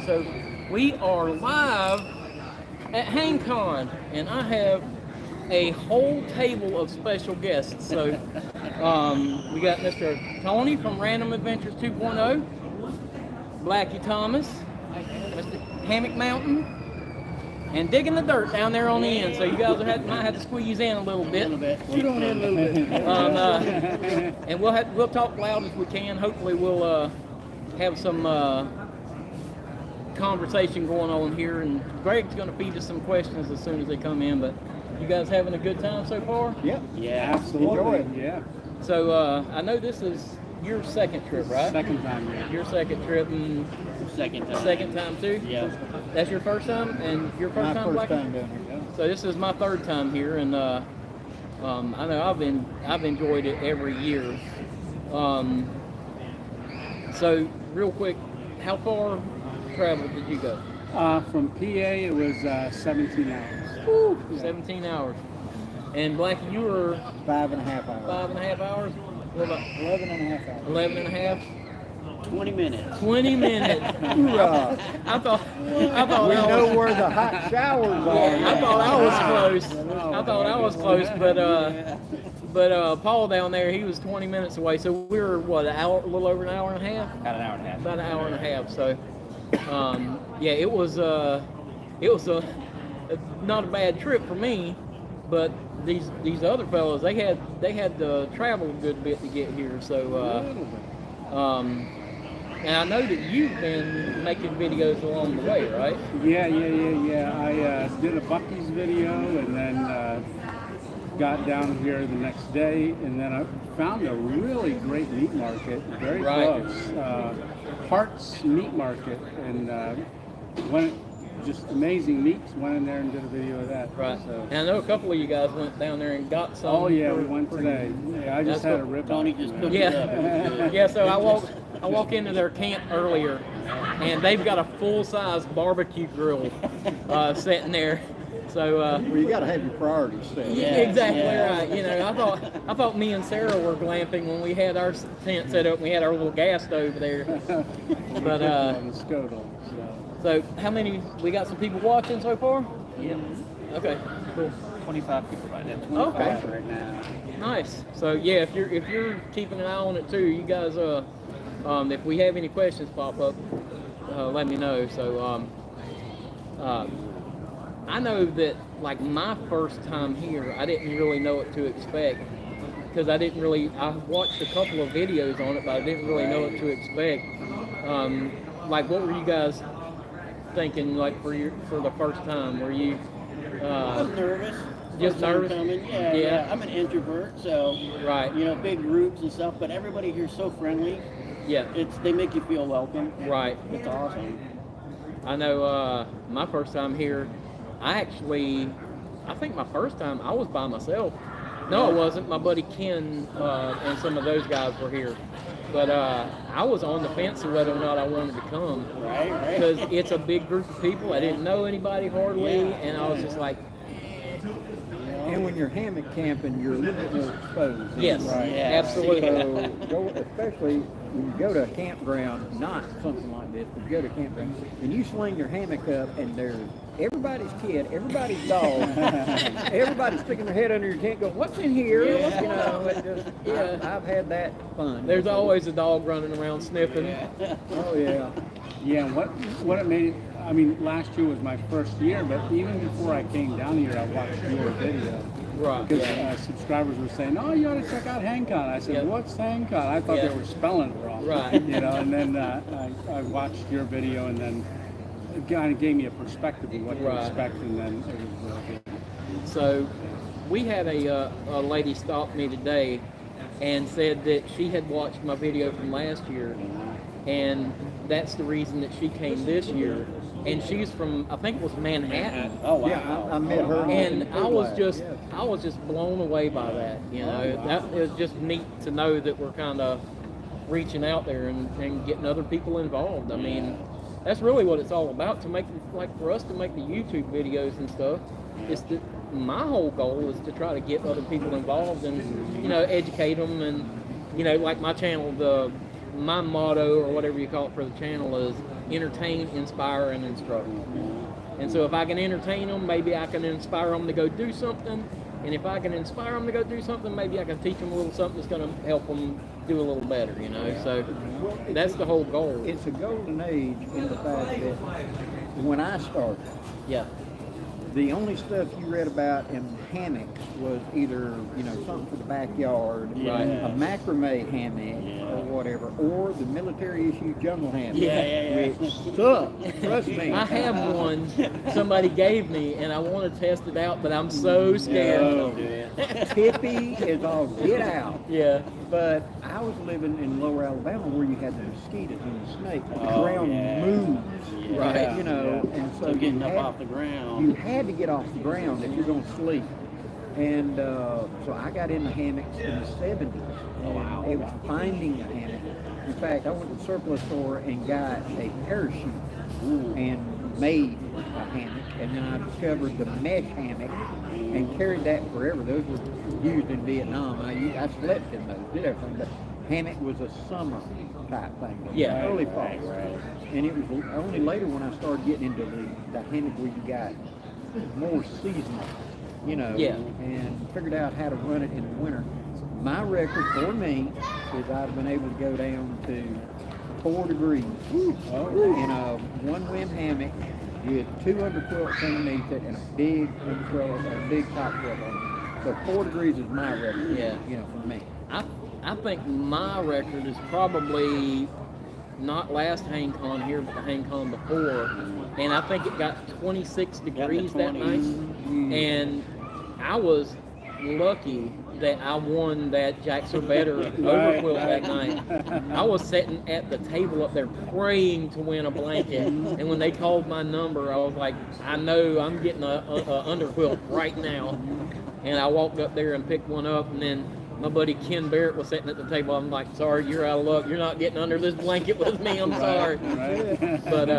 So we are live at Hangcon, and I have a whole table of special guests. So we got Mr. Tony from Random Adventures 2.0, Blackie Thomas, Mr. Hammock Mountain, and Digging the Dirt down there on the end. So you guys might have to squeeze in a little bit. Shoot on in a little bit. And we'll talk loud as we can. Hopefully we'll have some conversation going on here, and Greg's going to feed us some questions as soon as they come in. But you guys having a good time so far? Yep. Yeah, Absolutely. Yeah. So I know this is your second trip, right? Second time, yeah. Your second trip, and second time too? Yeah. That's your first time, and your first My time, first Blackie? time down here, yeah. So this is my third time here, and I know I've enjoyed it every year. So real quick, how far travel did you go? From PA, it was 17 hours. Woo, Yeah. 17 hours. And Blackie, you were 5.5 hours. 5.5 hours? What about 11 and a half hours. 11 and a half? 20 minutes. 20 minutes. Hoorah. I thought We know where the hot showers are. Yeah, I thought I was close. But Paul down there, he was 20 minutes away. So we were what, a little over an hour and a half? About an hour and a half. About an hour and a half. So yeah, it was not a bad trip for me, but these other fellas, they had to travel a good bit to get here. So and I know that you've been making videos along the way, right? Yeah. I did a Buc-ee's video, and then got down here the next day, and then I found a really great meat market, very close. Hart's Meat Market, and just amazing meats. Went in there and did a video of that. Right. So. And I know a couple of you guys went down there and got some. Oh yeah, we went today. Yeah, I just had a rib. Tony just cooked it up. Yeah. So I walk into their camp earlier, and they've got a full-size barbecue grill sitting there. So Well, you got to have your priorities set. Yeah. exactly yeah. right. You know, I thought me and Sarah were glamping when we had our tent set up. And we had our little gas stove there. But on the Scodel, so how many? We got some people watching so far. Yeah. Okay. Cool. 25 people right now. 25 Okay. right now. Nice. So yeah, if you're keeping an eye on it too, you guys if we have any questions pop up, let me know. So I know that like my first time here, I didn't really know what to expect because I watched a couple of videos on it, but I didn't really know what to expect. Like what were you guys thinking like for the first time? Were you I was nervous. Just First time nervous? coming. Yeah. Yeah. I'm an introvert, so right? big groups and stuff. But everybody here's so friendly. Yeah. They make you feel welcome. Right. It's awesome. I know my first time here, I think my first time I was by myself. No, I wasn't. My buddy Ken and some of those guys were here. But I was on the fence of whether or not I wanted to come. Right. Because it's a big group of people. I didn't know anybody hardly. And I was just like, And when you're hammock camping, you're a little bit more exposed. yes, Right. Yeah. absolutely. So, especially when you go to a campground, not something like this, but you go to a campground, and you swing your hammock up, and there's everybody's kid, everybody's dog, everybody's sticking their head under your tent going, what's in here? Yeah. You know, it just, I've had that fun. There's always a dog running around sniffing. Oh, yeah. Yeah, what it made, I mean, last year was my first year, but even before I came down here, I watched your video. Right. Because Yeah. subscribers were saying, "Oh, you ought to check out Hangcon." I said, Yeah. "What's Hangcon?" I thought Yeah. they were spelling it wrong. Right. And then I watched your video, and then it kind of gave me a perspective of what to Right. expect, and then it was good. So we had a lady stop me today and said that she had watched my video from last year, and that's the reason that she came this year. And she's from, I think it was Manhattan. Oh wow. Yeah, I met her. And I was Yes. just blown away by that. You know, that is just neat to know that we're kind of reaching out there and getting other people involved. I mean, that's really what it's all about. To make, like for us to make the YouTube videos and stuff, is that my whole goal is to try to get other people involved and educate them. And like my channel, my motto or whatever you call it for the channel is entertain, inspire, and instruct. And so if I can entertain them, maybe I can inspire them to go do something. And if I can inspire them to go do something, maybe I can teach them a little something that's going to help them do a little better, you know. So that's the whole goal. It's a golden age in the fact that when I started, Yeah. the only stuff you read about in hammocks was either, you know, something for the backyard, a macrame hammock or whatever, or the military issue jungle hammock. Which sucks. Trust me. I have one somebody gave me, and I want to test it out, but I'm so scared. Don't do it. Hippie is all get out. Yeah. But I was living in lower Alabama where you had the mosquitoes and the snakes. The Oh, ground yeah. moves, Right. you know, and so So getting you up had- off the ground. You had to get off the ground if you're going to sleep. And so I got into hammocks in the 70s. Wow. It was finding a hammock. In fact, I went to the surplus store and got a parachute and made a hammock. And then I discovered the mesh hammock and carried that forever. Those were used in Vietnam. I slept in those, did everything. But hammock was a summer type thing. Yeah. Early fall. And it was only later when I started getting into the hammock where you got more seasonal, you know, Yeah. and figured out how to run it in the winter. My record for me is I've been able to go down to 4 degrees in a one-wind hammock with 2 underquilts underneath it and a big top quilt on it. So 4 degrees is my record, Yeah. you know, for me. I think my record is probably not last Hangcon here, but the Hangcon before. And I think it got 26 degrees that night. And I was lucky that I won that Jack's or Better overquilt that night. I was sitting at the table up there praying to win a blanket. And when they called my number, I was like, I know I'm getting a underquilt right now. And I walked up there and picked one up, and then my buddy Ken Barrett was sitting at the table. I'm like, sorry, you're out of luck. You're not getting under this blanket with me. I'm sorry. But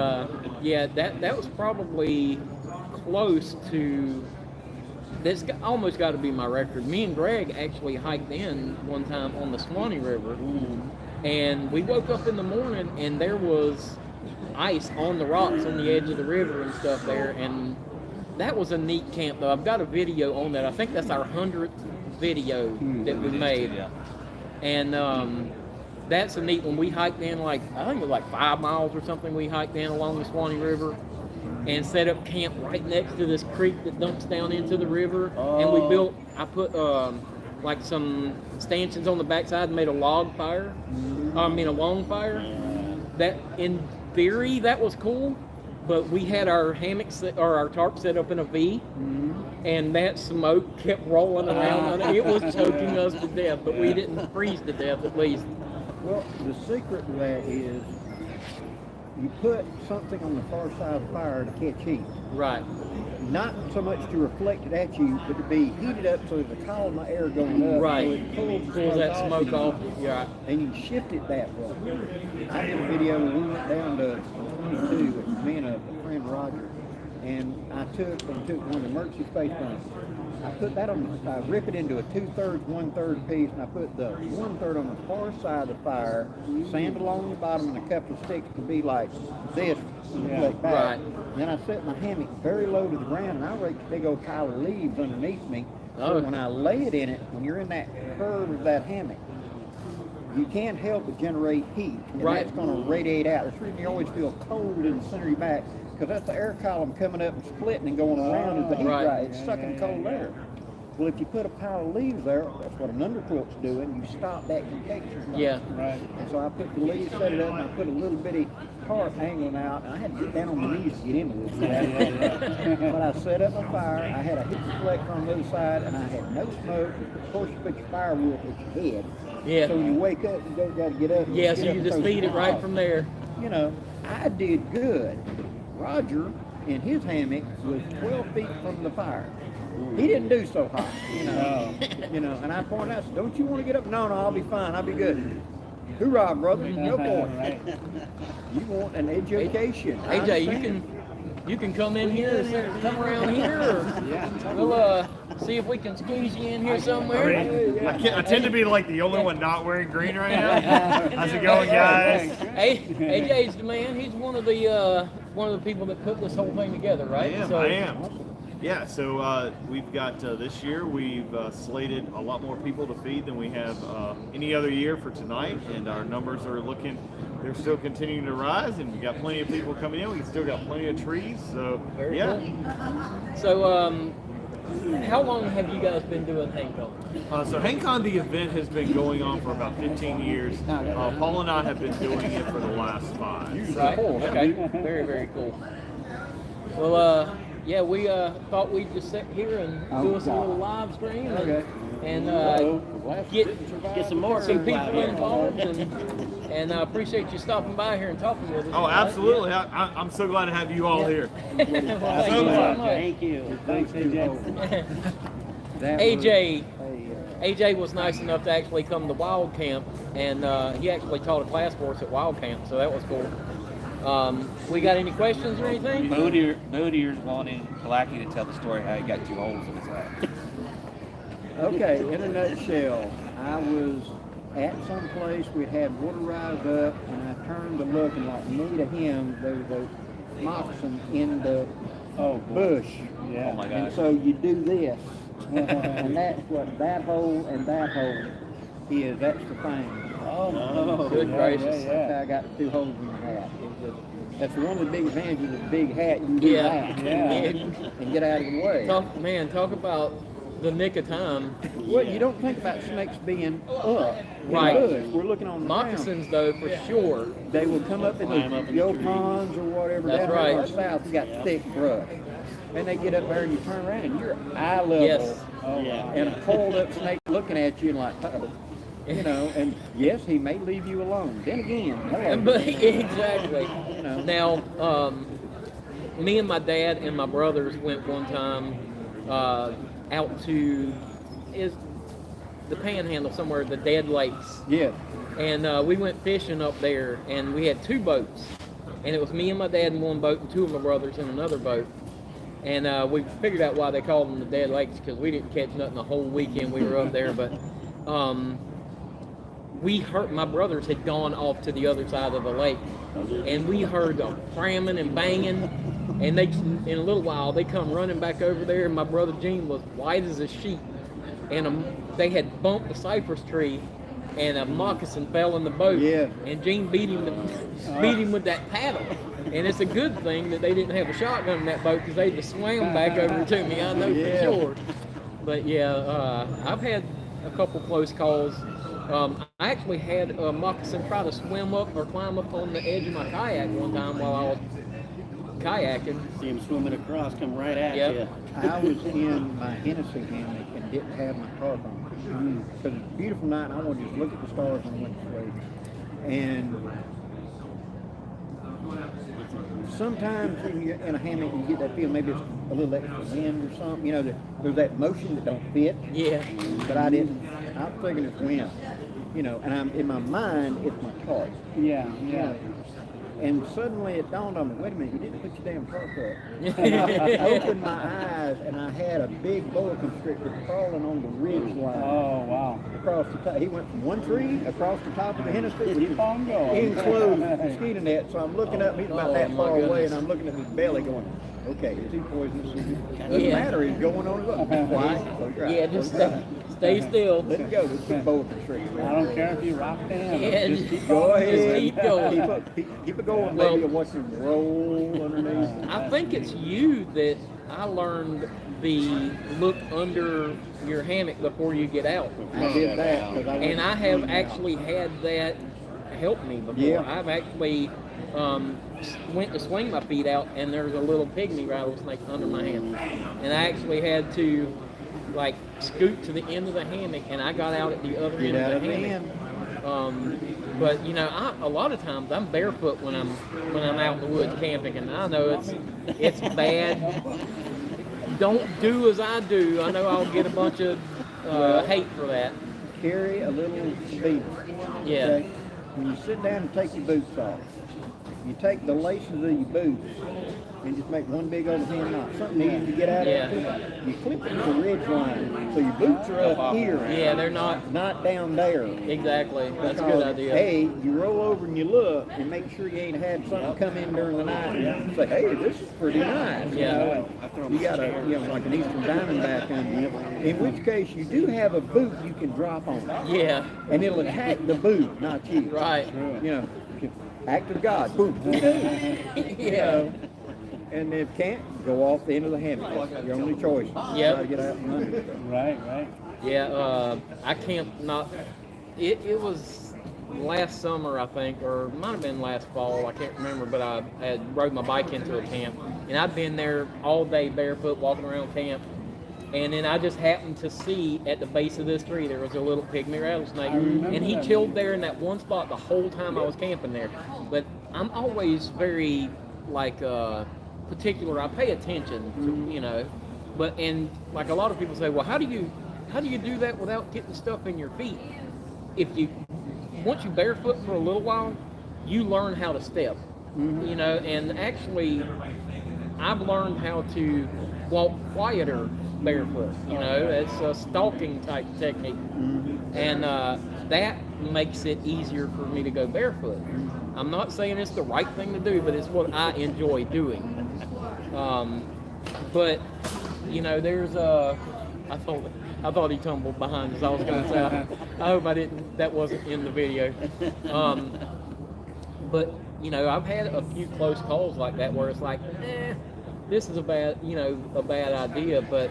yeah, that was probably close to. That's almost got to be my record. Me and Greg actually hiked in one time on the Swanee River, and we woke up in the morning and there was ice on the rocks on the edge of the river and stuff there, and that was a neat camp though. I've got a video on that. I think that's our 100th video that we made, and that's a neat one. We hiked in I think it was like 5 miles or something. We hiked in along the Swanee River and set up camp right next to this creek that dumps down into the river. And I put like some stanchions on the backside and made a log fire. A long fire. That in theory that was cool, but we had our hammocks or our tarp set up in a V, and that smoke kept rolling around. It was choking us to death, but we didn't freeze to death at least. Well, the secret to that is you put something on the far side of the fire to catch heat. Right. Not so much to reflect it at you, but to be heated up so there's a column of air going up. Right. So it Pulls that smoke off. Yeah. And you shift it that way. I did a video when we went down to 22 with me and a friend Roger, and I took one of the emergency space runners. I put that I rip it into a 2/3, 1/3 piece, and I put the 1/3 on the far side of the fire, sand along the bottom, and a couple of sticks to be like this, like that. Right. And then I set my hammock very low to the ground, and I raked a big old pile of leaves underneath me. So when I lay it in it, when you're in that curve of that hammock, you can't help but generate heat, and that's going to radiate out. That's the reason you always feel cold in the center of your back, because that's the air column coming up and splitting and going around as the heat rises. It's sucking cold air. Well, if you put a pile of leaves there, that's what an underquilt's doing. You stop that convection. Yeah. Right. And so I put the leaves, set it up, and I put a little bitty tarp angling out, and I had to get down on my knees to get into this. But I set up a fire. I had a heat reflector on the other side, and I had no smoke. Of course, you put your firewood at your head. Yeah. So when you wake up, you don't got to get up. Yeah, so you just feed it right from there. You know, I did good. Roger, in his hammock, was 12 feet from the fire. He didn't do so hot, you know. You know, and I pointed out, don't you want to get up? No, I'll be fine. I'll be good. Hoorah, brother. Go for it. You want an education. AJ, you can come in here, or come around here, or we'll see if we can squeeze you in here somewhere. I mean, I tend to be like the only one not wearing green right now. How's it going, guys? AJ's the man. He's one of the people that put this whole thing together, right? I am. Yeah, so we've got this year, we've slated a lot more people to feed than we have any other year for tonight, and our numbers are they're still continuing to rise, and we got plenty of people coming in. We still got plenty of trees, so Very yeah. Cool. So, how long have you guys been doing Hangcon? So Hangcon, the event has been going on for about 15 years. Paul and I have been doing it for the last 5. Right. Okay. Very, very cool. Well, yeah, we thought we'd just sit here and do us a little live stream and Get some more people involved, and I appreciate you stopping by here and talking with us. Oh, absolutely. I'm so glad to have you all here. Well, thank you so much. Thank you. Thanks, AJ. AJ was nice enough to actually come to Wild Camp, and he actually taught a class for us at Wild Camp, so that was cool. We got any questions or anything? Moodier's wanting Kalaki to tell the story how he got 2 holes in his hat. Okay, in a nutshell, I was at some place, we'd had water rise up, and I turned to look, and like me to him, there was a moccasin in the bush. Yeah. Oh my And gosh. so you do this, and that's what that hole and that hole is. That's the thing. Oh, Good gracious. That's how I got 2 holes in the hat. That's one of the big advantages of a big hat. You can do that and get out of the way. Talk about the nick of time. Well, you don't think about snakes being up in Right. the bush. We're looking on the ground. Moccasins, though, for sure. They will come up in Climb up the in the yopons or whatever. That's down right. here south, you got thick brush. And they get up there and you turn around and you're eye level. Yes. And a coiled up snake looking at you and like, uh-oh. You know, and yes, he may leave you alone. Then again, hello. But exactly. You know. Now, me and my dad and my brothers went one time out to the Panhandle somewhere, the Dead Lakes, Yeah. and we went fishing up there, and we had 2 boats, and it was me and my dad in one boat and 2 of my brothers in another boat, and we figured out why they called them the Dead Lakes, because we didn't catch nothing the whole weekend we were up there, but my brothers had gone off to the other side of the lake, and we heard them cramming and banging, and they, in a little while, they come running back over there, and my brother Gene was white as a sheet, and they had bumped the cypress tree, and a moccasin fell in the boat, and Gene beat him with that paddle, and it's a good thing that they didn't have a shotgun in that boat, because they'd have swam back over to me, I know for sure. But yeah, I've had a couple close calls. I actually had a moccasin try to swim up or climb up on the edge of my kayak one time while I was kayaking. See him swimming across, come right at Yep. you. I was in my Hennessy hammock and didn't have my tarp on. Because it's a beautiful night and I want to just look at the stars and went to sleep. And sometimes when you're in a hammock you get that feeling maybe it's a little extra wind or something. You know, there's that motion that don't fit. Yeah. But I didn't. I'm thinking it's wind. You know, and I'm in my mind it's my tarp. Yeah. And suddenly it dawned on me, wait a minute, you didn't put your damn tarp up. And I opened my eyes and I had a big boa constrictor crawling on the ridge line. Oh, wow. Across the top. He went from one tree across the top of the Hennessy, which Keep on going. enclosed mosquito net. So I'm looking up, he's about that Oh, far my away, goodness. and I'm looking at his belly going, okay, is he poisonous? Doesn't Yeah. matter, he's going on his own. Quiet. Close your eyes. Yeah, just Close your eyes. stay still. Let it go. This is boa constrictor. I don't care if you rock the hammock. Yeah, Just keep Go going. ahead. Just keep going. Keep it going, Well- baby. Watch him roll underneath. I think it's you that I learned the look under your hammock before you get out. I did that because And I have actually had that help me before. Yeah. I've actually went to swing my feet out, and there's a little pygmy rattlesnake under my hand. And I actually had to, like, scoot to the end of the hammock, and I got out at the other Get end out of of the the hammock. end. But you know, a lot of times I'm barefoot when I'm out in the woods camping, and I know it's bad. Don't do as I do. I know I'll get a bunch of hate for that. Carry a little speed. Yeah. Okay? When you sit down and take your boots off, you take the laces of your boots and just make one big old hand knot. Something easy to get out of. You clip it to ridge line, so your boots are up here. Yeah, they're not down there. Exactly. That's a good idea. Hey, you roll over and you look and make sure you ain't had something come in during the night and say, hey, this is pretty nice. Yeah. You got like an Eastern Diamondback under you. In which case, you do have a boot you can drop on. Yeah. And it'll attack the boot, not you. Right. Act of God. Boom. Yeah. And if can't, go off the end of the hammock. Your only choice. Yep. Try to get out and run. Right. Yeah, I camped not. It was last summer, I think, or it might have been last fall. I can't remember, but I had rode my bike into a camp, and I'd been there all day barefoot, walking around camp, and then I just happened to see at the base of this tree there was a little pygmy rattlesnake, and he chilled there in that one spot the whole time I was camping there. But I'm always very particular. I pay attention to, but like a lot of people say, well, how do you do that without getting stuff in your feet? Once you barefoot for a little while, you learn how to step, and actually I've learned how to walk quieter barefoot. It's a stalking type technique, and that makes it easier for me to go barefoot. I'm not saying it's the right thing to do, but it's what I enjoy doing. But there's I thought he tumbled behind us. I was going to say, I hope that wasn't in the video. But I've had a few close calls like that where it's like, this is a bad idea. But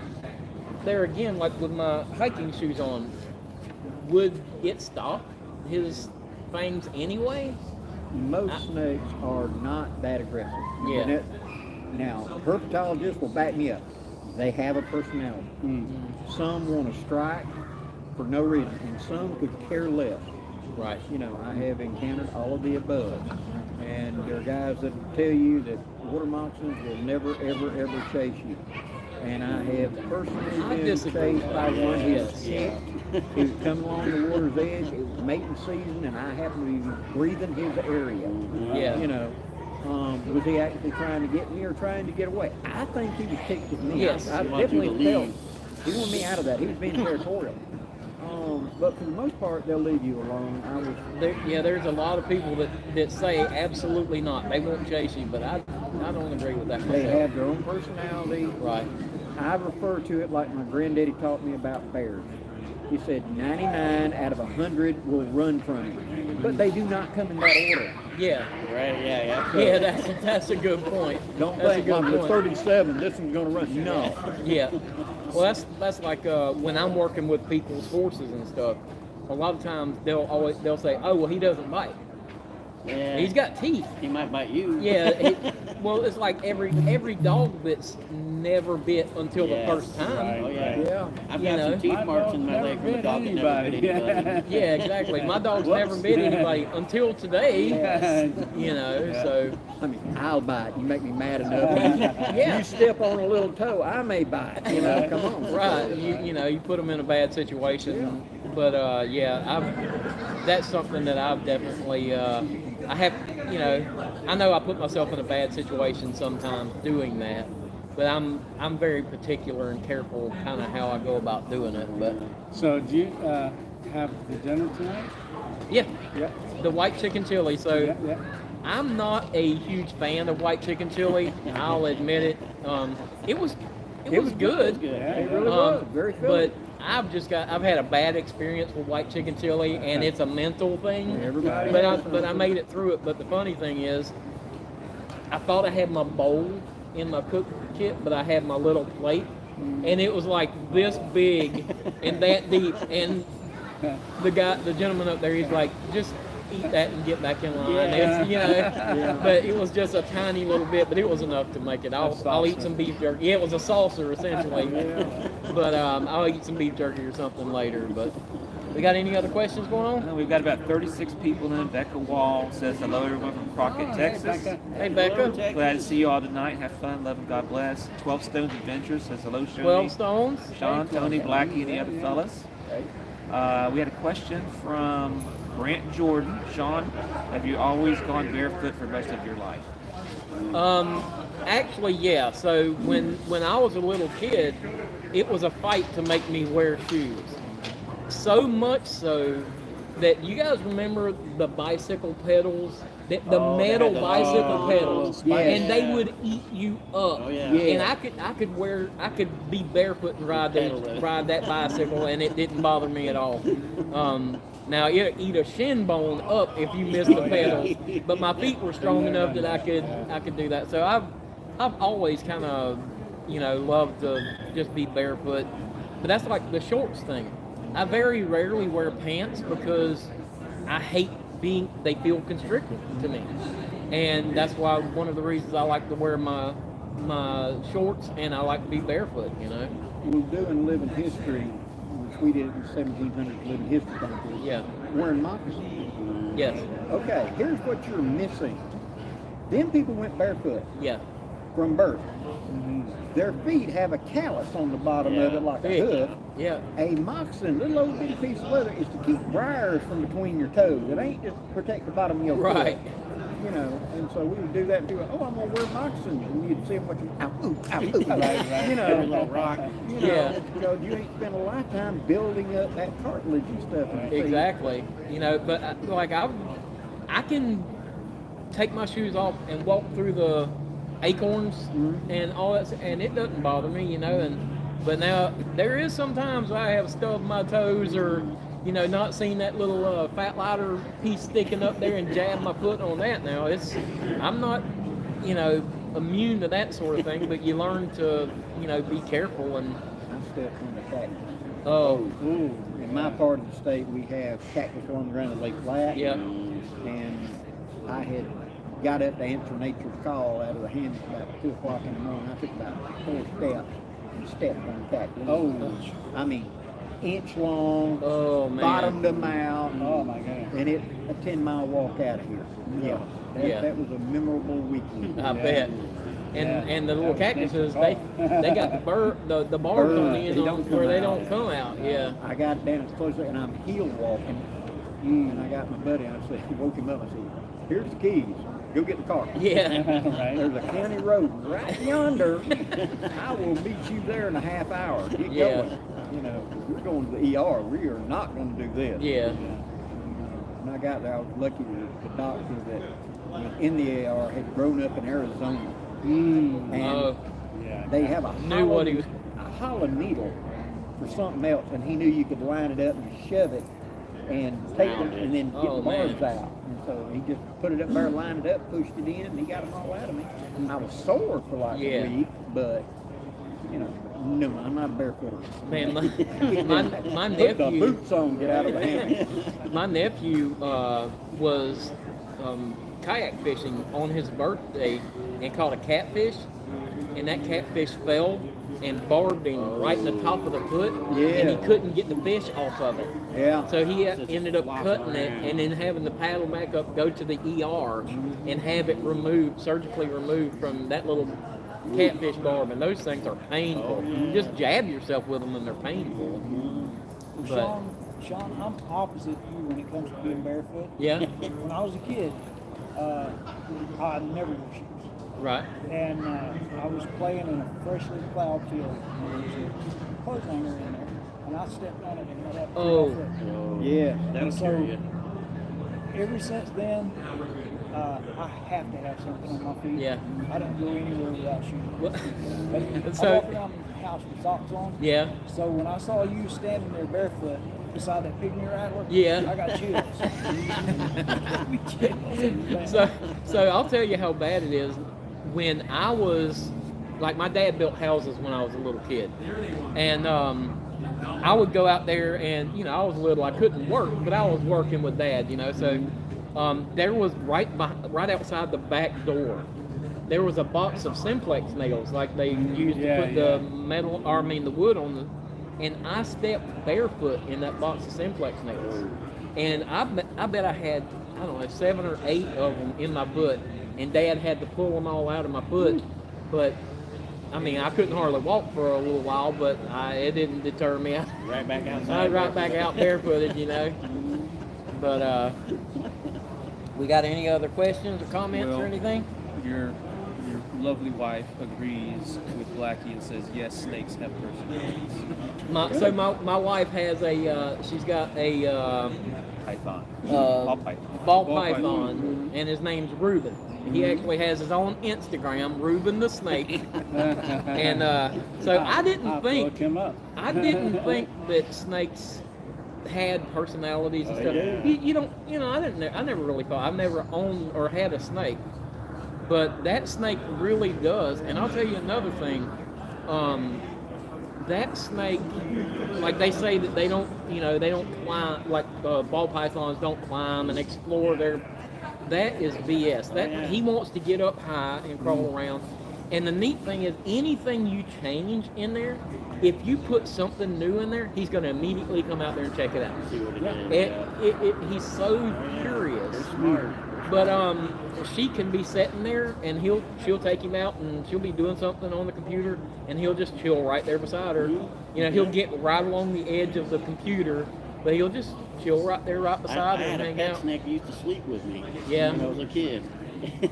there again, like with my hiking shoes on, would it stop his fangs anyway? Most snakes are not that aggressive. Yeah. Now, herpetologists will back me up. They have a personality. Some want to strike for no reason, and some could care less. Right. I have encountered all of the above. And there are guys that will tell you that water moccasins will never, ever, ever chase you. And I have personally been chased by one who's sick, who's come along the water's edge. It was mating season, and I happened to be breathing his area. Yeah. Was he actually trying to get me or trying to get away? I think he was ticked at me. Yes. I definitely felt he wanted me out of that. He was being territorial. But for the most part, they'll leave you alone. There's a lot of people that say absolutely not. They won't chase you, but I don't agree with that myself. They have their own personality. Right. I refer to it like my granddaddy taught me about bears. He said 99 out of 100 will run from you, but they do not come in that order. Yeah. Right, yeah. So, yeah, that's a good point. Don't think the 37, this one's going to run. No. Yeah. Well, that's like when I'm working with people's horses and stuff. A lot of times they'll say, "Oh, well, he doesn't bite. Yeah. He's got teeth. He might bite you." Yeah. Well, it's like every dog that's never bit until the first time. Right. Oh yeah. Yeah. I've got some teeth marks in my leg from a dog that never bit anybody. Yeah, exactly. My dog's never bit anybody until today. So. I mean, I'll bite. You make me mad enough. Yeah. You step on a little toe, I may bite. Come on. Right. You put them in a bad situation. Yeah. But that's something that I've definitely I have. I know I put myself in a bad situation sometimes doing that. But I'm very particular and careful kind of how I go about doing it. But so do you have the dinner tonight? Yeah. Yeah. The white chicken chili. So Yeah. I'm not a huge fan of white chicken chili. I'll admit it. It was good. Yeah, It really was. Very filling. But I've had a bad experience with white chicken chili, and it's a mental thing. Everybody But I made it through it. But the funny thing is, I thought I had my bowl in my cook kit, but I had my little plate, and it was like this big and that deep. And the gentleman up there, he's like, just eat that and get back in line. Yeah. But it was just a tiny little bit, but it was enough to make it. I'll eat some beef jerky. Yeah, it was a saucer essentially. But I'll eat some beef jerky or something later. But we got any other questions going on? We've got about 36 people in. Becca Wall says hello, everyone from Crockett, Texas. Hey, Becca. Glad to see you all tonight. Have fun, love, and God bless. 12 Stones Adventures says hello, Shoni. 12 Stones. Sean, Tony, Blackie, and the other fellas. We had a question from Grant Jordan. Sean, have you always gone barefoot for most of your life? Actually, yeah. So when I was a little kid, it was a fight to make me wear shoes. So much so that you guys remember the bicycle pedals, the metal bicycle pedals, and they would eat you up. Oh, yeah. And I could be barefoot and ride that bicycle, and it didn't bother me at all. Now it'd eat a shin bone up if you missed the pedals, but my feet were strong enough that I could do that. So I've always kind of loved to just be barefoot, but that's like the shorts thing. I very rarely wear pants because I hate they feel constricted to me, and that's why one of the reasons I like to wear my shorts and I like to be barefoot. We're doing living history, which we did in the 1700s living history contest. Yeah. Wearing moccasins. Yes. Okay, here's what you're missing. Them people went barefoot Yeah. from birth. Their feet have a callus on the bottom of it like a hoof. Yeah. A moccasin, little old bitty piece of leather, is to keep briars from between your toes. It ain't just to protect the bottom of your Right. foot. And so we would do that and do it. Oh, I'm gonna wear moccasins, and you'd see them watching. Ow, ooh, ow, ooh. Every little rock. Yeah. Because you ain't spent a lifetime building up that cartilage and stuff. In your feet. Exactly. But I can take my shoes off and walk through the acorns and all that, and it doesn't bother me, but now there is sometimes I have stubbed my toes or not seen that little fat lighter piece sticking up there and jab my foot on that. Now I'm not immune to that sort of thing, but you learn to be careful. And I stepped on the cactus. oh In my part of the state, we have cactus along the ground that lay flat. yeah. And I had got up to answer nature's call out of the hammock about 2 o'clock in the morning. I took about 4 steps and stepped on the cactus. Oh, I mean, inch long, Oh man. bottomed them out, oh my God. and it a 10-mile walk out of here. Yeah, Yeah. that was a memorable weekend. I bet. And the little cactuses, they got the barbs on the end They don't where come they out. don't come out. Yeah. I got down as close and I'm heel walking, and I got my buddy. I said, woke him up. I said, "Here's the keys. Go get the car." Yeah. Right. There's a county road right yonder. I will meet you there in a half hour. Get Yeah. going. We're going to the ER. We are not going to do this. Yeah. When I got there, I was lucky that the doctor that was in the ER had grown up in Arizona. And Yeah. they have a Knew what he was- hollow needle for something else, and he knew you could line it up and shove it and take them and then get Oh, the barbs man. out. And so he just put it up there, lined it up, pushed it in, and he got them all out of me. I was sore for like Yeah. a week, but no, I'm not a barefooter. Man, my Put the nephew, boots on, get out of the hammock. my nephew was kayak fishing on his birthday and caught a catfish, and that catfish fell and barbed him right in the top of the foot, and he Yeah. couldn't get the fish off of it. Yeah. So he ended up cutting it and then having to paddle back up, go to the ER, and have it removed, surgically removed from that little catfish barb. And those things are painful. You just jab yourself with them and they're painful. But Sean, I'm opposite you when it comes to being barefoot. yeah, When I was a kid, I never wore shoes. right. And I was playing in a freshly plowed field. And there was a clothes hanger in there. And I stepped on it and went up to Oh. my foot. Yeah. That'll So- scare you. Ever since then, I have to have something on my feet. Yeah. I don't go anywhere without shoes. Well, I So- walk around the house with socks on. yeah. So when I saw you standing there barefoot beside that pygmy rattler, Yeah. I got chills. So I'll tell you how bad it is. When I was, like, my dad built houses when I was a little kid, and I would go out there and, I was little, I couldn't work, but I was working with Dad, so there was right outside the back door, there was a box of Simplex nails, like they used to put the metal, or the wood on and I stepped barefoot in that box of Simplex nails, and I bet I had, I don't know, 7 or 8 of them in my foot, and Dad had to pull them all out of my foot, but I couldn't hardly walk for a little while, but it didn't deter me. Right back I outside. was right back out barefooted, But we got any other questions or comments or anything? Your lovely wife agrees with Blackie and says, yes, snakes have personalities. My wife has she's got a Python. ball python, and his name's Reuben. He actually has his own Instagram, Reuben the Snake. And so I didn't think look him up. I didn't think that snakes had personalities and stuff. You don't, I never really thought. I've never owned or had a snake, but that snake really does. And I'll tell you another thing. That snake, like they say that they don't climb, like ball pythons don't climb and explore that is BS. He wants to get up high and crawl around. And the neat thing is, anything you change in there, if you put something new in there, he's going to immediately come out there and check it out. See what it is. He's so curious. They're smart. But she can be sitting there, and she'll take him out, and she'll be doing something on the computer, and he'll just chill right there beside her. He'll get right along the edge of the computer, but he'll just chill right there, right beside her, and hang I had a pet out. snake who used to sleep with me. Yeah. When I was a kid.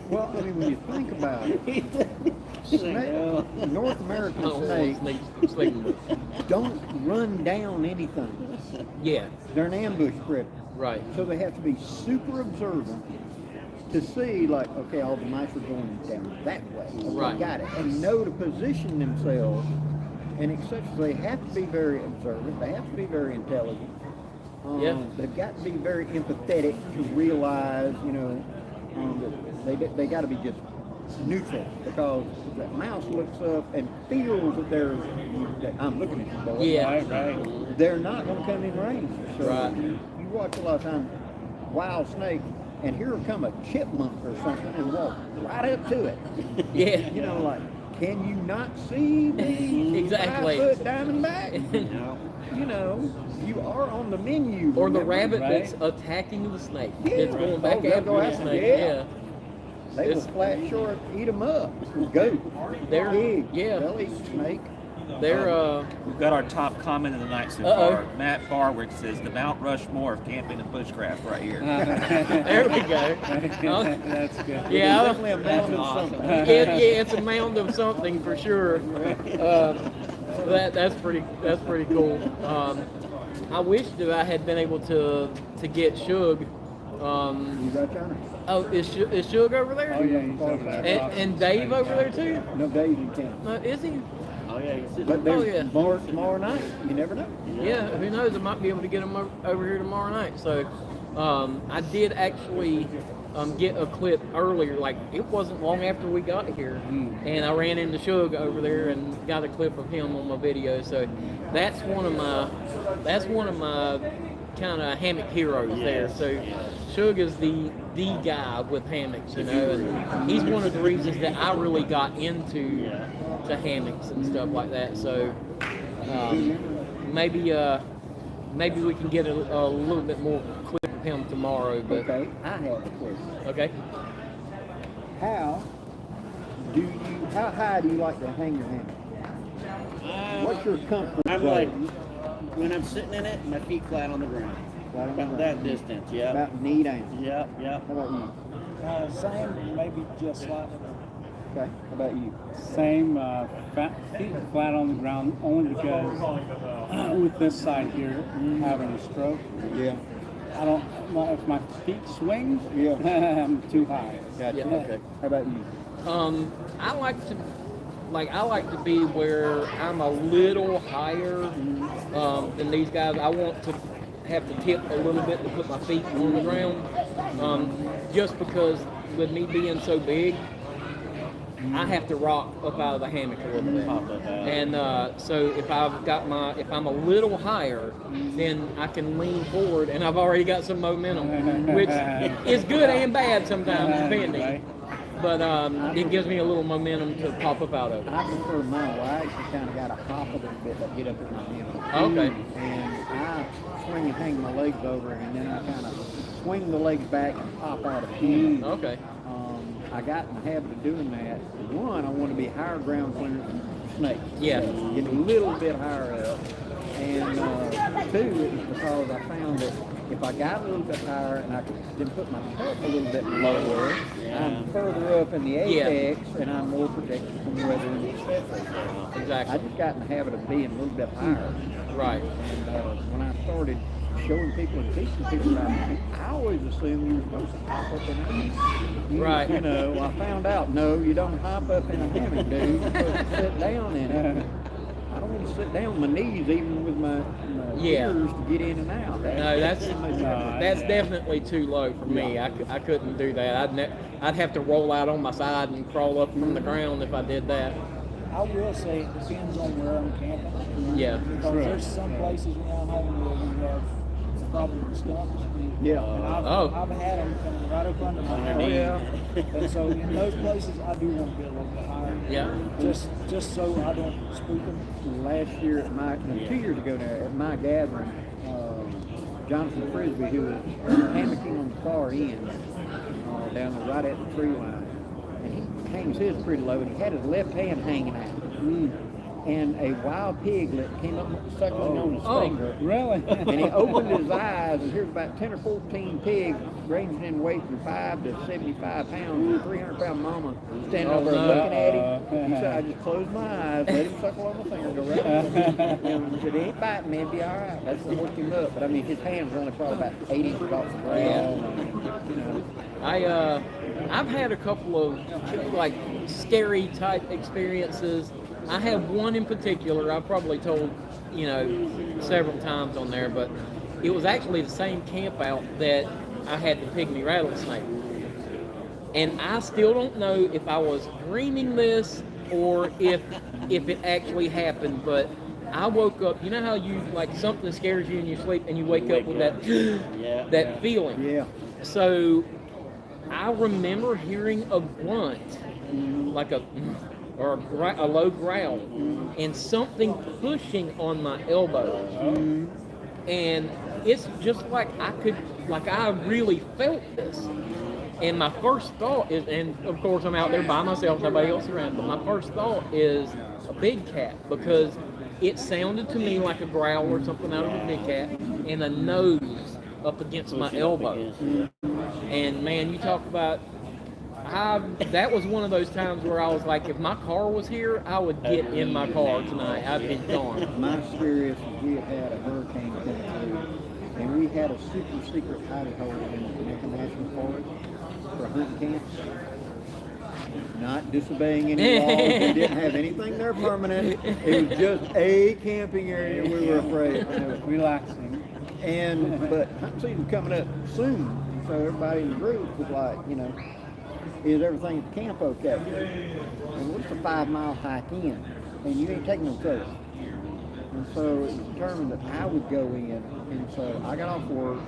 Well, I mean, when you think about it, North American snakes don't run down anything. Yeah, They're an ambush predator. right. So they have to be super observant to see, like, okay, all the mice are going down that way. Okay, Right. got it. And know to position themselves. And etc. They have to be very observant. They have to be very intelligent. Yeah. They've got to be very empathetic to realize, that they got to be just neutral, because if that mouse looks up and feels that I'm looking at you, boy. Yeah. Right. They're not going to come in range. So Right. you watch a lot of times wild snake, and here will come a chipmunk or something and walk right up to it. Yeah. Like, can you not see the Exactly. 5-foot diamondback? You are on the menu. Or the remember? rabbit Right. that's attacking the snake. Yeah. It's going back Oh, they'll after go the after- snake. yeah. Yeah. They will It's- flat short eat them up. Goat, They're- pig, yeah. they'll eat snake. They're We've got our top comment of the night so Uh-oh. far. Matt Barwick says, the Mount Rushmore of camping and bushcraft right here. there we go. That's good. Yeah, I- Definitely a mound of something. it's a mound of something for sure. That's pretty cool. I wish that I had been able to get Shug. You got China? Oh, is Shug over there? Oh yeah, he's over there. And Dave over there too? No days you can't. Is he? Oh yeah, he's sitting. But there's yeah. more tomorrow night. You never know. Yeah, who knows? I might be able to get him over here tomorrow night. So, I did actually get a clip earlier. Like, it wasn't long after we got here, and I ran into Shug over there and got a clip of him on my video. So, that's one of my kind of hammock heroes there. So, Shug is the guy with hammocks, and he's one of the reasons that I really got into to hammocks and stuff like that. So maybe we can get a little bit more clip of him tomorrow. But Okay, I have a question. okay. How high do you like to hang your hammock? What's your comfort I'm zone? like, when I'm sitting in it, my feet flat on the ground. Flat on the About ground. that distance, yeah. About knee down. Yep, yep. How about you? Same, maybe just slightly. Okay. How about you? Same, feet flat on the ground, only because with this side here having a stroke, Yeah. if my feet swing, Yeah. I'm too high. Gotcha. Yeah. Okay. How about you? I like to be where I'm a little higher than these guys. I want to have to tip a little bit to put my feet on the ground, just because with me being so big, I have to rock up out of the hammock a little bit. Pop up out. And so if I'm a little higher, then I can lean forward, and I've already got some momentum, which is good and bad sometimes, depending. Right. But it gives me a little momentum to pop up out of it. I prefer mine where I actually kind of got to hop a little bit to get up at my hammock. Okay. And I swing and hang my legs over, and then I kind of swing the legs back and pop out of the hammock. Okay. I got in the habit of doing that. One, I want to be higher ground clearance than snakes. Yeah. Get a little bit higher up. And two, it was because I found that if I got a little bit higher and I could then put my cup a little bit lower, I'm further up in the apex and I'm more protected from weather and etc. I Exactly. just got in the habit of being a little bit higher. Right. And when I started showing people and teaching people about it, I always assumed you were supposed to hop up in a hammock. Right. You know, I found out, no, you don't hop up in a hammock, dude. You're supposed to sit down in it. I don't want to sit down on my knees even with my ears to get in and out. No, that's definitely too low for me. I couldn't do that. I'd have to roll out on my side and crawl up from the ground if I did that. I will say it depends on where I'm camping. Yeah. Because there's some places around home where we have problem with skunks. Yeah. And I've had them coming right up under my Oh, yeah. And so in those places, I do want to be a little bit higher. Yeah. Just so I don't spook them. Last year at my, 2 years ago now, at my gathering, Jonathan Frisbee, who was hammocking on the far end, down there right at the tree line, and he hangs his pretty low, and he had his left hand hanging out. And a wild piglet came up suckling on his finger. Really? And he opened his eyes, and here's about 10 or 14 pigs, ranging in weight from 5 to 75 pounds, 300-pound mama, standing over there looking at him. He said, I just closed my eyes, let him suckle on my finger, go right over. And he said, he ain't biting me, it'll be all right. That's what woke him up. But I mean, his hand was only probably about 8 inches off the ground. You know. I've had a couple of like scary type experiences. I have one in particular I've probably told, several times on there, but it was actually the same camp out that I had the pygmy rattlesnake. And I still don't know if I was dreaming this or if it actually happened, but I woke up, you know how you, like, something scares you in your sleep and you wake up with that that feeling? Yeah. So I remember hearing a grunt, like a low growl, and something pushing on my elbow. And it's just like I really felt this. And my first thought is, and of course I'm out there by myself, nobody else around, but my first thought is a big cat, because it sounded to me like a growl or something out of a big cat, and a nose up against my elbow. And man, you talk about, that was one of those times where I was like, if my car was here, I would get in my car tonight. I'd be gone. My experience is we had a hurricane come through, and we had a super secret hidey hole in the Hammock National Forest for hunting camps. Not disobeying any laws. We didn't have anything there permanent. It was just a camping area. We were afraid. Relaxing. But hunting season coming up soon, so everybody in the group was like, is everything at the camp okay? And it's a 5-mile hike in, and you ain't taking no trail. And so it was determined that I would go in, and so I got off work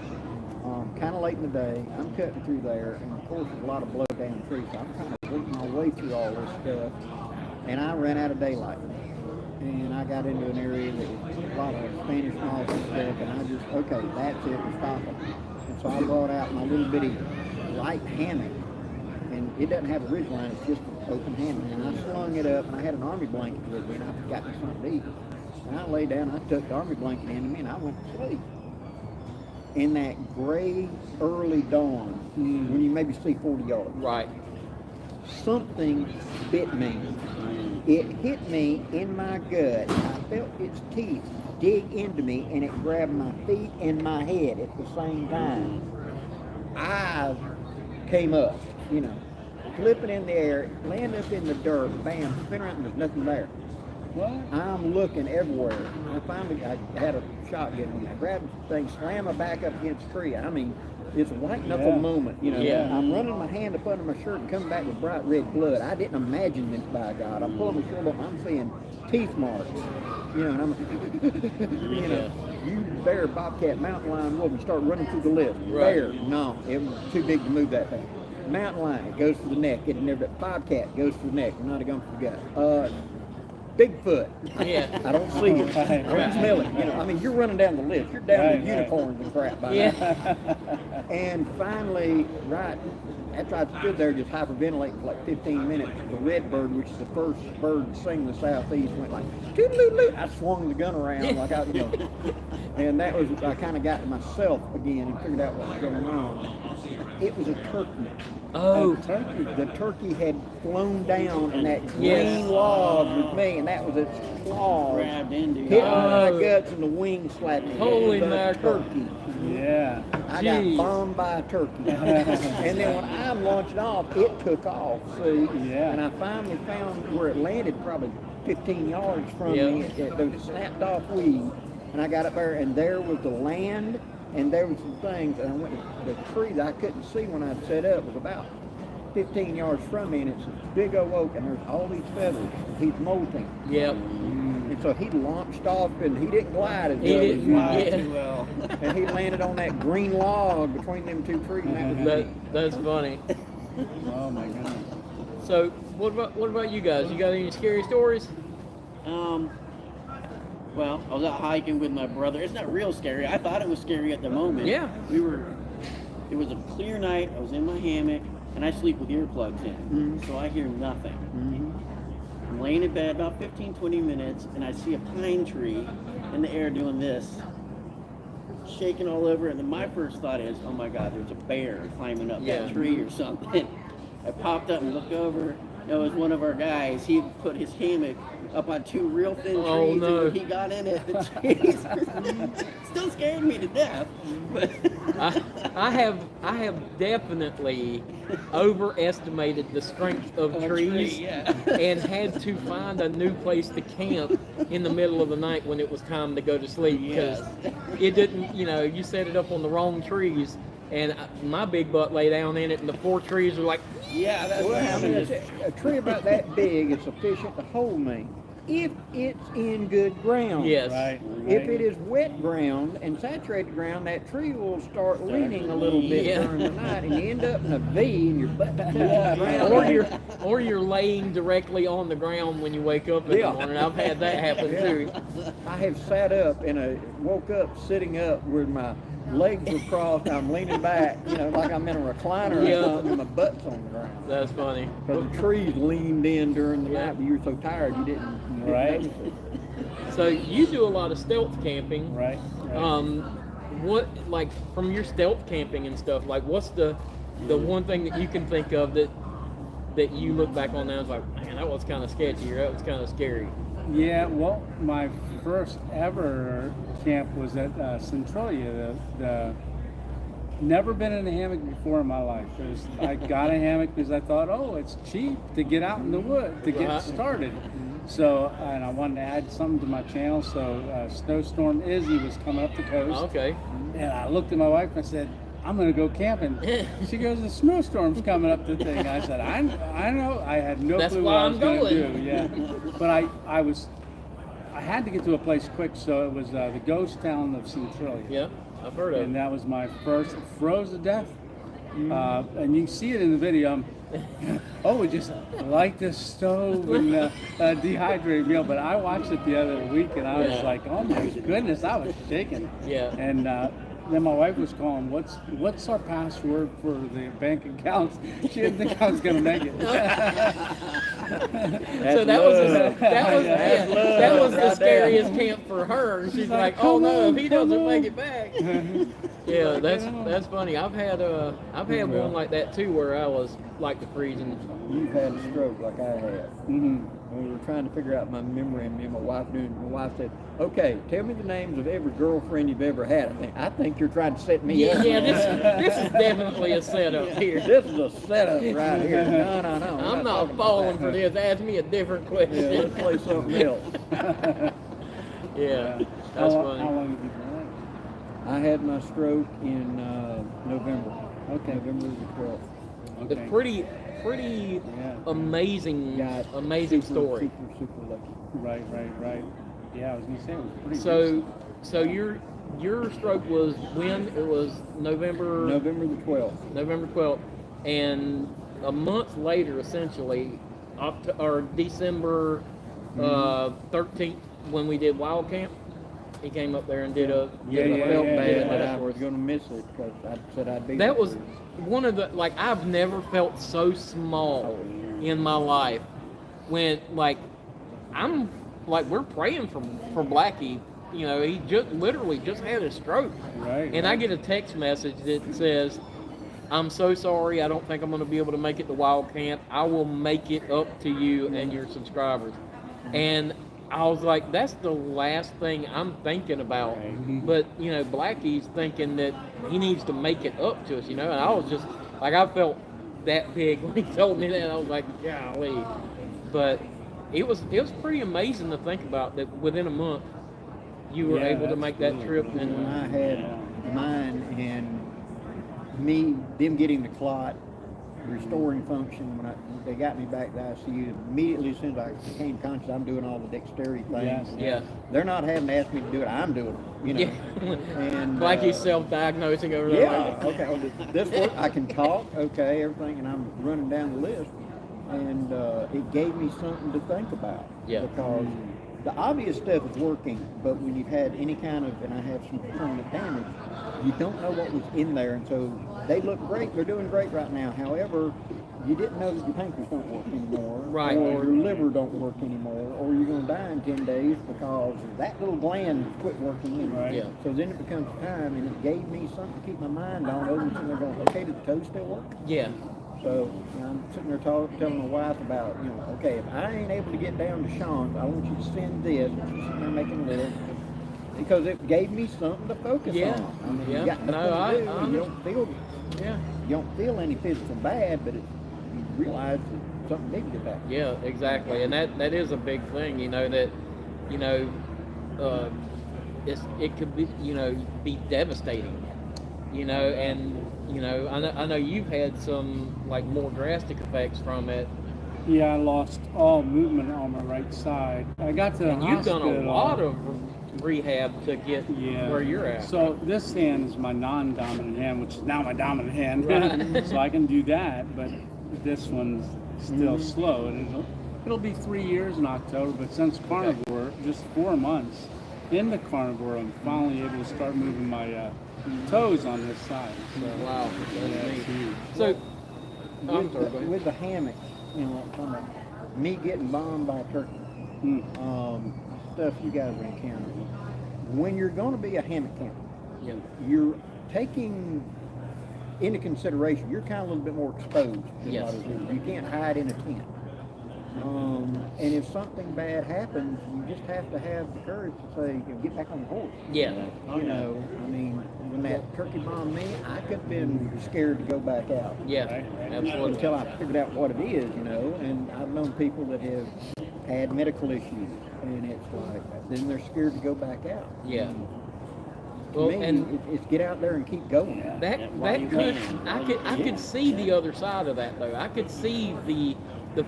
kind of late in the day. I'm cutting through there, and of course there's a lot of blow down trees, so I'm kind of working my way through all this stuff, and I ran out of daylight. And I got into an area that was a lot of Spanish moss and stuff, and I just, okay, that's it, we're stopping. And so I brought out my little bitty light hammock, and it doesn't have a ridge line, it's just an open hammock. And I slung it up, and I had an army blanket with me, and I got me something to eat. And I laid down, I tucked the army blanket into me, and I went to sleep. In that gray early dawn, when you maybe see 40 yards, Right. something bit me. It hit me in my gut. I felt its teeth dig into me, and it grabbed my feet and my head at the same time. Eyes came up, flipping in the air, landing up in the dirt, bam, spin around, and there's nothing there. What? I'm looking everywhere. I finally, I had a shotgun. I grabbed the thing, slammed my back up against a tree. I mean, it's a white knuckle moment, Yeah. I'm running my hand up under my shirt and coming back with bright red blood. I didn't imagine this, by God. I'm pulling my shirt up, I'm seeing teeth marks. And I'm you bear, bobcat, mountain lion, wolf, you start running through the list. Right. Bear, no, it was too big to move that thing. Mountain lion, it goes for the neck. It never. Bobcat goes for the neck. We're not going for the gut. Bigfoot. Yeah. I don't see it. I don't smell it. You're running down the list. You're down to unicorns and crap by now. And finally, right after I stood there just hyperventilating for like 15 minutes, the redbird, which is the first bird to sing in the southeast, went like, toot-a-loot-loot. I swung the gun around like I, And that was, I kind of got to myself again and figured out what was going on. It was a turkey. Oh, The turkey had flown down, and that green Yes. log with me, and that was its claws. Grabbed into Hit my Oh. guts, and the wing slapped me. Holy It was a mackerel. turkey. Yeah. I Jeez. got bombed by a turkey. And then when I launched off, it took off, see? Yeah. And I finally found where it landed, probably 15 yards from Yeah. me. There was a snapped off weed. And I got up there, and there was the land, and there was some things. And I went to the tree that I couldn't see when I set up. It was about 15 yards from me, and it's a big old oak, and there's all these feathers. He's molting. yep. And so he launched off, and he didn't glide as He well as didn't, mine. yeah. Too well. And he landed on that green log between them two trees. And that was That's funny. Oh my goodness. So, what about you guys? You got any scary stories? Well, I was out hiking with my brother. It's not real scary. I thought it was scary at the moment. Yeah. It was a clear night. I was in my hammock, and I sleep with earplugs in. So I hear nothing. I'm laying in bed about 15, 20 minutes, and I see a pine tree in the air doing this, shaking all over. And then my first thought is, oh my God, there's a bear climbing up Yeah. that tree or something. I popped up and looked over. It was one of our guys. He had put his hammock up on two real thin trees, Oh, no. and when he got in it, the trees still scared me to death. But I have definitely overestimated the strength of trees yeah. and had to find a new place to camp in the middle of the night when it was time to go to sleep because Yes. it didn't, you set it up on the wrong trees and my big butt lay down in it and the four trees were like, Yeah, that's what Well, I mean, happened. a tree about that big is sufficient to hold me if it's in good ground. yes. Right. If it is wet ground and saturated ground, that tree will start leaning a little bit Yeah. during the night, and you end up in a V, and your butt touches the ground. Or you're laying directly on the ground when you wake up in Yeah. the morning. I've had that happen too. I have sat up and I woke up sitting up where my legs were crossed. I'm leaning back, like I'm in a recliner Yeah. or something, and my butt's on the ground. That's funny. Because the trees leaned in during the Yeah. night, but you were so tired you didn't Right. notice it. So you do a lot of stealth camping. Right. What, like, from your stealth camping and stuff, like, what's the one thing that you can think of that you look back on now and is like, man, that was kind of sketchy or that was kind of scary? Yeah, well, my first ever camp was at Centralia. Never been in a hammock before in my life. I got a hammock because I thought, oh, it's cheap to get out in the wood, to get started. So, and I wanted to add something to my channel. So, Snowstorm Izzy was coming up the coast. Okay. And I looked at my wife and I said, I'm going to go camping. She goes, the snowstorm's coming up the thing. I said, I know. I had no That's clue why what I I'm was going to going. do. Yeah. But I had to get to a place quick, so it was the ghost town of Centralia. Yeah, I've heard of And it. that was my first, froze to death. And you can see it in the video. We just light this stove and dehydrated meal. But I watched it the other week and I was Yeah. like, oh my goodness, I was shaking. Yeah. And then my wife was calling, what's our password for the bank accounts? She didn't think I was going to make it. So that was the scariest camp for her. And she's like, oh come no, on, if he come doesn't make on. it back. Yeah, that's funny. I've had one like that too where I was like the freezing. You've had a stroke like I had. Mhm. And we were trying to figure out my memory, and me and my wife doing. My wife said, "Okay, tell me the names of every girlfriend you've ever had." I think you're trying to set me Yeah, up. this is definitely a setup here. This is a setup right here. No. I'm not talking about falling that. for this. Ask me a different Yeah, question. let's play something else. Yeah, that's How funny. long have you been I had my stroke in November. Okay. November the 12th. alive? It's pretty Yeah. amazing, Got amazing super, story. Super lucky. Right. Yeah, I was going to say it was pretty So your stroke was when? It was November November the 12th. November 12th, and a month later, essentially, December 13th, when we did Wild Camp, he came up there and did a Yeah, did a- yeah, I felt yeah, bad yeah. that I was going to miss it because I said I'd be. That there. was one of the, like, I've never felt so small in my life when, like, I'm like, we're praying for Blackie he just literally just had a stroke. Right. And I get a text message that says, "I'm so sorry. I don't think I'm going to be able to make it to Wild Camp. I will make it up to you and your subscribers." And I was like, that's the last thing I'm thinking about. But, Blackie's thinking that he needs to make it up to us, And I was just, like, I felt that big when he told me that. And I was like, golly. But it was pretty amazing to think about that within a month you were able to make that cool. trip. When And I had mine and them getting the clot, restoring function, when they got me back to ICU, immediately as soon as I became conscious, I'm doing all the dexterity things. yeah. They're not having to ask me to do it, I'm doing it, Yeah. And Blackie's self-diagnosing over there. yeah, okay, this work, I can talk, okay, everything, and I'm running down the list, and it gave me something to think about. Yeah. Because the obvious stuff is working, but when you've had any kind of, and I have some permanent damage, you don't know what was in there, and so they look great, they're doing great right now. However, you didn't know that your pancreas don't work anymore, Right. or your liver don't work anymore, or you're going to die in 10 days because that little gland quit working. And Right. Yeah. So then it becomes time, and it gave me something to keep my mind on, other than sitting there going, okay, does the toe still work? Yeah. So I'm sitting there telling my wife about, okay, if I ain't able to get down to Sean's, I want you to send this. And she's sitting there making a list. Because it gave me something to focus Yeah. on. I mean, Yeah. you got No, nothing to do. I You don't feel Yeah. you don't feel any physical bad, but you realize that something big did happen. Yeah, exactly, and that is a big thing. It could be devastating. I know you've had some like more drastic effects from it, Yeah, I lost all movement on my right side. I got to the and you've done hospital. a lot of rehab to get Yeah. where you're at. So this hand is my non-dominant hand, which is now my dominant hand. Right. So I can do that, but this one's still slow. And it'll be 3 years in October, but since carnivore, just 4 months into carnivore, I'm finally able to start moving my toes on this side. So, Wow, yeah, that's it's neat. huge. So, With, sorry, go ahead. with the hammock, from me getting bombed by a turkey, stuff you guys are encountering. When you're going to be a hammock camper, yeah, you're taking into consideration, you're kind of a little bit more exposed than Yes. others do. You can't hide in a tent. And if something bad happens, you just have to have the courage to say, get back on the horse. yeah, I mean, when that turkey bombed me, I could have been scared to go back out. yeah, absolutely. Until I figured out what it is, and I've known people that have had medical issues, and it's like, then they're scared to go back out. Yeah. To Well, me, and it's get out there and keep going. I could see the other side of that though. I could see the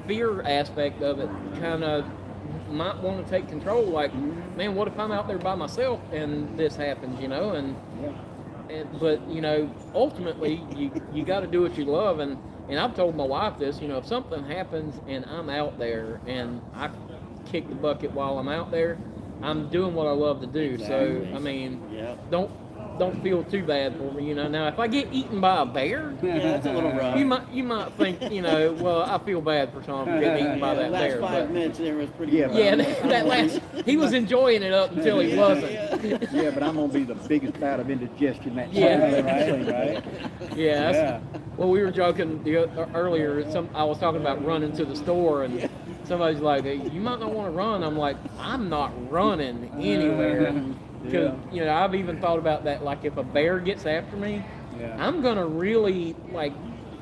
fear aspect of it kind of might want to take control. Like, man, what if I'm out there by myself and this happens, and but ultimately you got to do what you love, and I've told my wife this, if something happens and I'm out there and I kick the bucket while I'm out there, I'm doing what I love to do. Exactly. So I mean, Yeah. don't feel too bad for me, Now, if I get eaten by a bear, Yeah, that's a little rough. you might think, well, I feel bad for Sean for getting eaten by The that last bear. 5 But minutes there was pretty Yeah, rough. yeah, that last, he was enjoying it up until he wasn't. Yeah, but I'm gonna be the biggest bout of indigestion that Yeah. Right. Yeah. Yeah. Well, we were joking earlier. I was talking about running to the store, and somebody's like, "Hey, you might not want to run." I'm like, "I'm not running anywhere." Because I've even thought about that. Like, if a bear gets after me, Yeah. I'm gonna really like.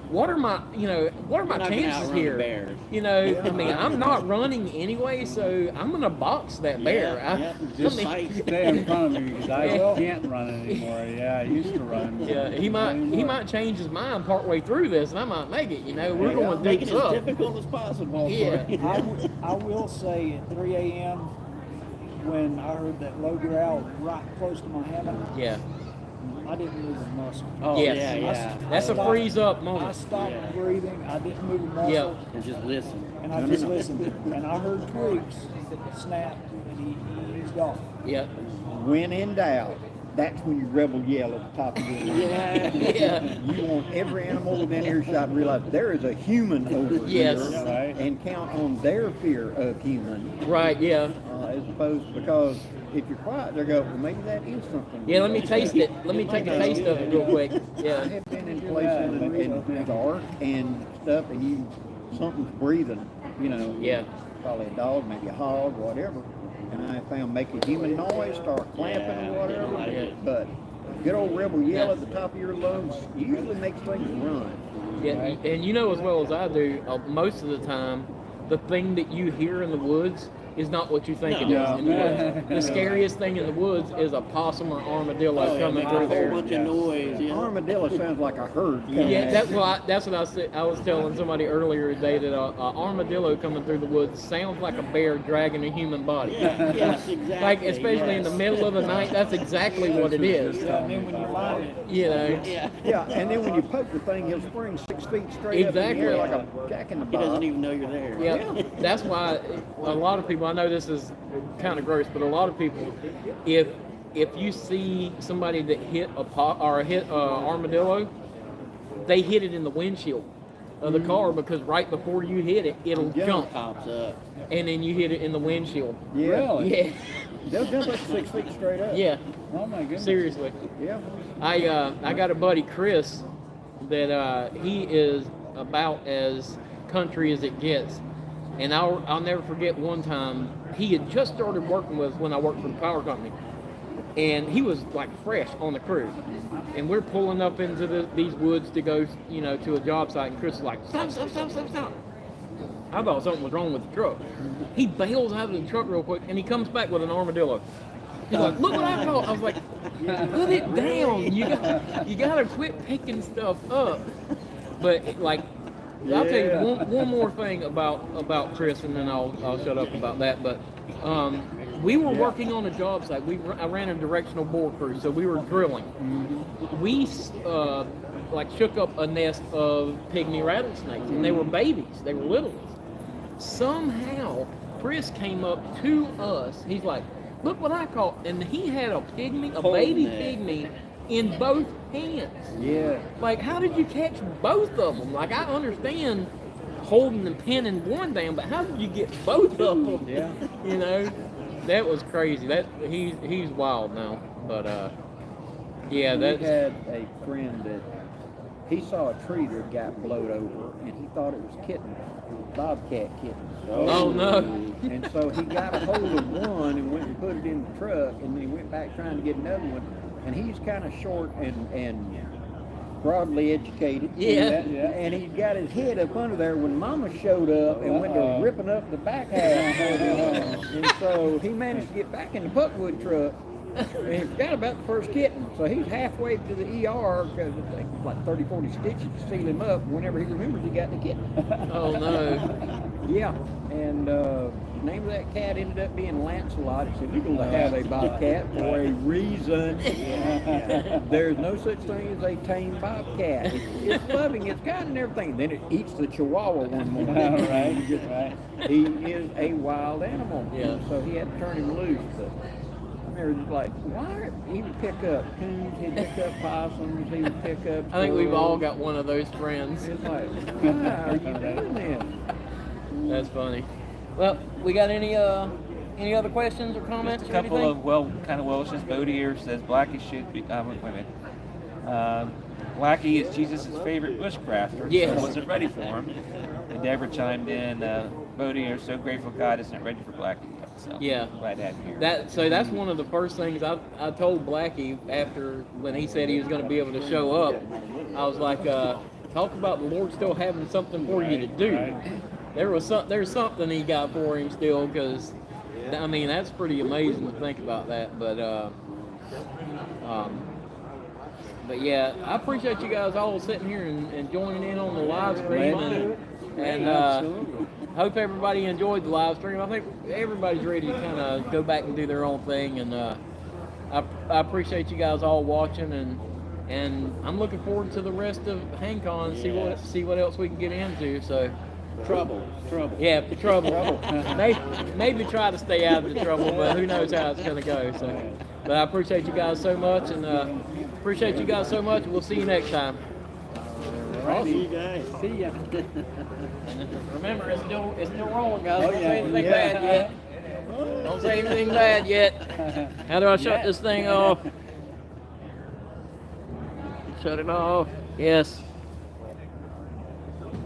What are my You're not gonna chances outrun here? bears. I mean, I'm not running anyway, so I'm gonna box that bear. Just stay in front of me because I Yeah. can't run anymore. Yeah, I used to run. Yeah, he might change his mind partway through this, and I might make it. We're going to Make do it as up. difficult as possible. Yeah. I will say at 3 a.m. when I heard that low growl right close to my hammock, Yeah. I didn't move a muscle. Oh, Yes. yeah. That's a freeze up I moment. stopped Yeah. breathing. I didn't move a muscle. Yeah. And just listen. And I just listened. And I heard twigs snap, and he eased off. Yeah. When in doubt, that's when you rebel yell at the top of your lungs. Yeah. You want every animal within earshot to realize there is a human over Yes. here, Right. and count on their fear of human, Right, yeah. as opposed because if you're quiet, they go, well, maybe that is something. Yeah, let me taste it. Let me take a taste of it real quick. I Yeah. have been in places and dark and stuff, and something's breathing, Yeah. probably a dog, maybe a hog, whatever. And I found make a human noise, start clamping or whatever. Yeah. But good old rebel yell at the top of your lungs usually makes things run. Yeah, and you know as well as I do, most of the time, the thing that you hear in the woods is not what you think it is in the woods. The scariest thing in the woods is a possum or armadillo coming a through whole there. bunch of noise. Yeah. Armadillo sounds like a herd. coming Yeah, at that's you. what I said. I was telling somebody earlier today that a armadillo coming through the woods sounds like a bear dragging a human body. Yeah, yes, exactly. Like especially in the middle of the night, that's exactly what it is. Yeah, and then when you find it, You know. Yeah. Yeah, and then when you poke the thing, he'll spring 6 feet straight up in the Exactly. air like a jack in the He box. doesn't even know you're there. Yeah, that's why a lot of people. I know this is kind of gross, but a lot of people, if you see somebody that hit hit armadillo, they hit it in the windshield of the car because right before you hit it, it'll jump, Pops up. and then you hit it in the windshield. Yeah. Really? Yeah, They'll jump up 6 feet straight up. yeah, Oh my goodness. seriously. Yeah. I got a buddy Chris that he is about as country as it gets, and I'll never forget one time he had just started working with us when I worked for the power company, and he was like fresh on the crew, and we're pulling up into these woods to go to a job site, and Chris is like stop. I thought something was wrong with the truck. He bails out of the truck real quick, and he comes back with an armadillo. He's like, look what I caught. I was like, put it down. You gotta quit picking stuff up. But like, I'll tell you one more thing about Chris, and then I'll shut up about that. But we were working on a job site. I ran a directional bore crew, so we were drilling. We shook up a nest of pygmy rattlesnakes, and they were babies. They were little ones. Somehow, Chris came up to us. He's like, look what I caught. And he had a baby pygmy in both hands. Yeah. Like, how did you catch both of them? Like, I understand holding and pinning one down, but how did you get both of them? Yeah. That was crazy. He's wild now. But, yeah, We that's... had a friend that he saw a tree that got blowed over, and he thought it was kittens, bobcat kittens. Oh, no. And so he got a hold of one and went and put it in the truck, and then he went back trying to get another one. And he's kind of short and broadly educated. Yeah. And he got his head up under there when Mama showed up and went to ripping up the back half. And so he managed to get back in the buckwood truck. And he forgot about the first kitten. So he's halfway to the ER because it takes like 30, 40 stitches to seal him up. Whenever he remembers he got the kitten. Oh, no. Yeah. And the name of that cat ended up being Lancelot. It's illegal to have a bobcat for a reason. There's no such thing as a tame bobcat. It's loving, it's kind and everything. Then it eats the chihuahua one morning. Right. He is a wild animal. Yeah. So he had to turn him loose. But I remember like, why? He would pick up coons, he'd pick up possums, he would pick up I think we've squirrels. all got one of those friends. It's like, why are you doing this? That's funny. Well, we got any other questions or comments? Just a couple or anything? of kind of Welshes. Bodie here says Blackie should be. Wait a minute. Blackie is Jesus' favorite bushcrafter. Yes. So wasn't ready for him. And Deborah chimed in. Bodie are so grateful God isn't ready for Blackie yet. So Yeah. glad to have you here. That's one of the first things I told Blackie after when he said he was going to be able to show up. I was like, talk about the Lord still having something for you to do. There's something he got for him still, because I mean that's pretty amazing to think about that. But yeah, I appreciate you guys all sitting here and joining in on the live stream, and hope everybody enjoyed the live stream. I think everybody's ready to kind of go back and do their own thing, and I appreciate you guys all watching, and I'm looking forward to the rest of Hangcon, see what else we can get into. So. Trouble. Yeah, trouble. Maybe try to stay out of the trouble, but who knows how it's going to go. So, But I appreciate you guys so much, and appreciate you guys so much. We'll see you next time. See you guys. See ya. Remember, it's still rolling, guys. Oh, Don't yeah. say anything bad yet. Don't say anything bad yet. How do I shut this thing off? Shut it off. Yes.